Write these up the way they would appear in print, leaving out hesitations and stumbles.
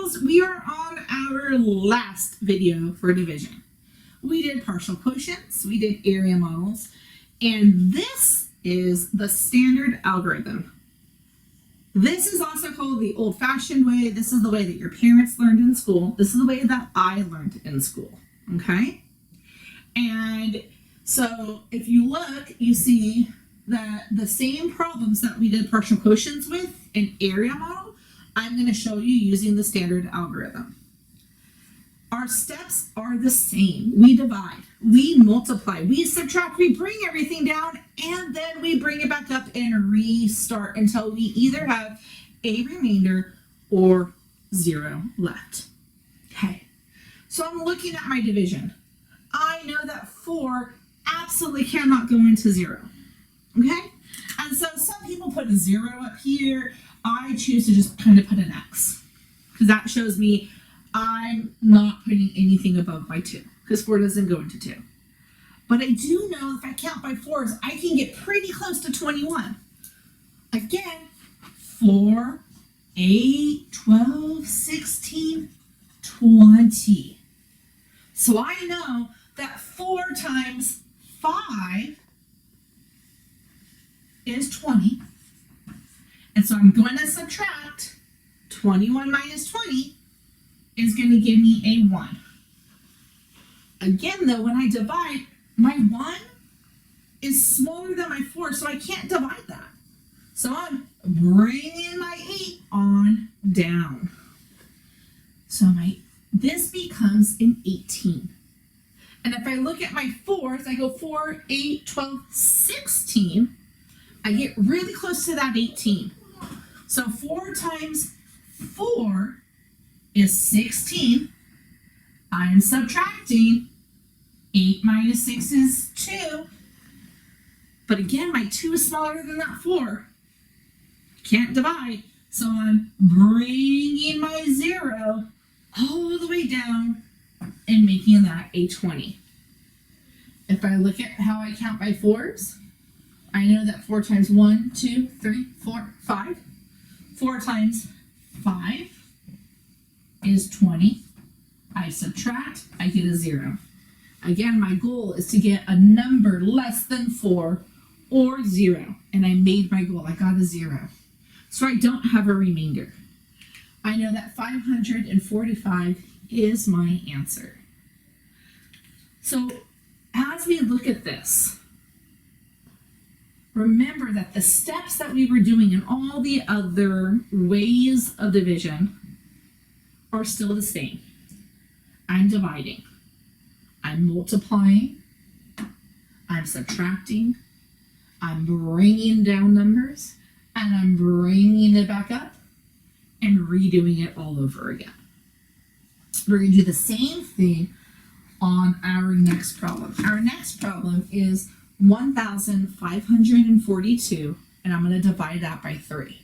girls, we are on our last video for division. We did partial quotients, we did area models, and this is the standard algorithm. This is also called the old-fashioned way. This is the way that your parents learned in school. This is the way that I learned in school, okay? And so if you look, you see that the same problems that we did partial quotients with in area model, I'm going to show you using the standard algorithm. Our steps are the same. We divide, we multiply, we subtract, we bring everything down, and then we bring it back up and restart until we either have a remainder or 0 left. Okay, so I'm looking at my division. I know that 4 absolutely cannot go into 0. Okay, and so some people put a 0 up here. I choose to just kind of put an X because that shows me I'm not putting anything above my 2 because 4 doesn't go into 2. But I do know if I count by 4s, I can get pretty close to 21. Again, 4, 8, 12, 16, 20. So I know that 4 times 5 is 20. And so I'm going to subtract 21 minus 20 is going to give me a 1. Again, though, when I divide, my 1 is smaller than my 4, so I can't divide that. So I'm bringing my 8 on down. So this becomes an 18. And if I look at my 4s, I go 4, 8, 12, 16. I get really close to that 18. So 4 times 4 is 16. I'm subtracting 8 minus 6 is 2. But again, my 2 is smaller than that 4. Can't divide. So I'm bringing my 0 all the way down and making that a 20. If I look at how I count by 4s, I know that 4 times 1, 2, 3, 4, 5. 4 times 5 is 20. I subtract, I get a 0. Again, my goal is to get a number less than 4 or 0. And I made my goal. I got a 0. So I don't have a remainder. I know that 545 is my answer. So as we look at this, remember that the steps that we were doing in all the other ways of division are still the same. I'm dividing, I'm multiplying, I'm subtracting, I'm bringing down numbers, and I'm bringing it back up and redoing it all over again. We're going to do the same thing on our next problem. Our next problem is 1,542, and I'm going to divide that by 3.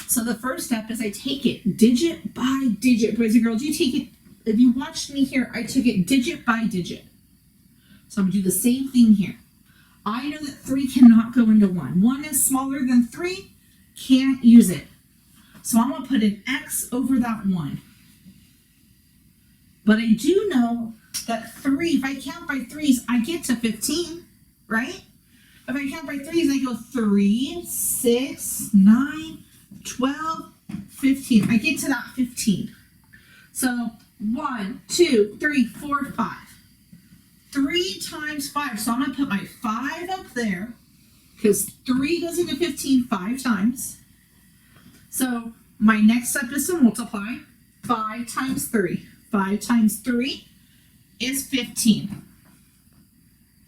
So the first step is I take it digit by digit. Boys and girls, you take it, if you watched me here, I took it digit by digit. So I'm going to do the same thing here. I know that 3 cannot go into 1. 1 is smaller than 3, can't use it. So I'm going to put an X over that 1. But I do know that 3, if I count by 3s, I get to 15, right? If I count by 3s, I go 3, 6, 9, 12, 15. I get to that 15. So 1, 2, 3, 4, 5. 3 times 5. So I'm going to put my 5 up there because 3 goes into 15 5 times. So my next step is to multiply. 5 times 3. 5 times 3 is 15.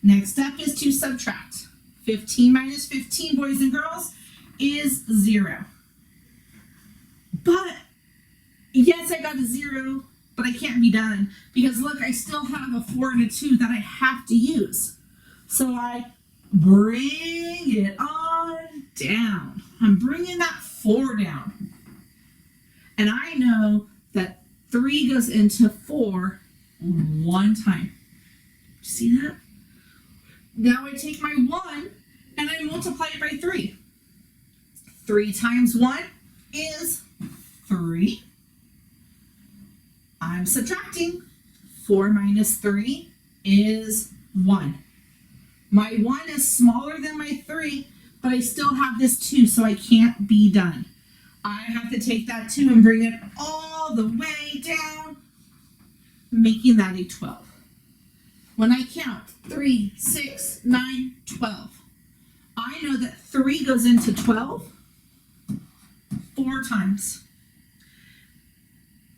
Next step is to subtract. 15 minus 15, boys and girls, is 0. But, yes, I got a 0, but I can't be done because, look, I still have a 4 and a 2 that I have to use. So I bring it on down. I'm bringing that 4 down. And I know that 3 goes into 4 one time. See that? Now I take my 1 and I multiply it by 3. 3 times 1 is 3. I'm subtracting. 4 minus 3 is 1. My 1 is smaller than my 3, but I still have this 2, so I can't be done. I have to take that 2 and bring it all the way down, making that a 12. When I count 3, 6, 9, 12, I know that 3 goes into 12 4 times.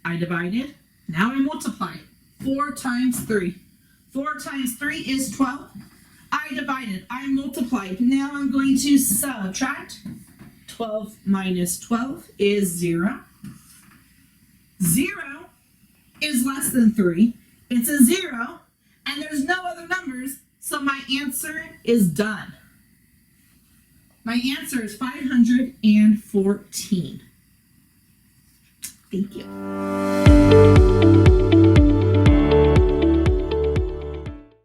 I divided. Now I multiply. 4 times 3. 4 times 3 is 12. I divided. I multiplied. Now I'm going to subtract. 12 minus 12 is 0. 0 is less than 3. It's a 0, and there's no other numbers, so my answer is done. My answer is 514. Thank you.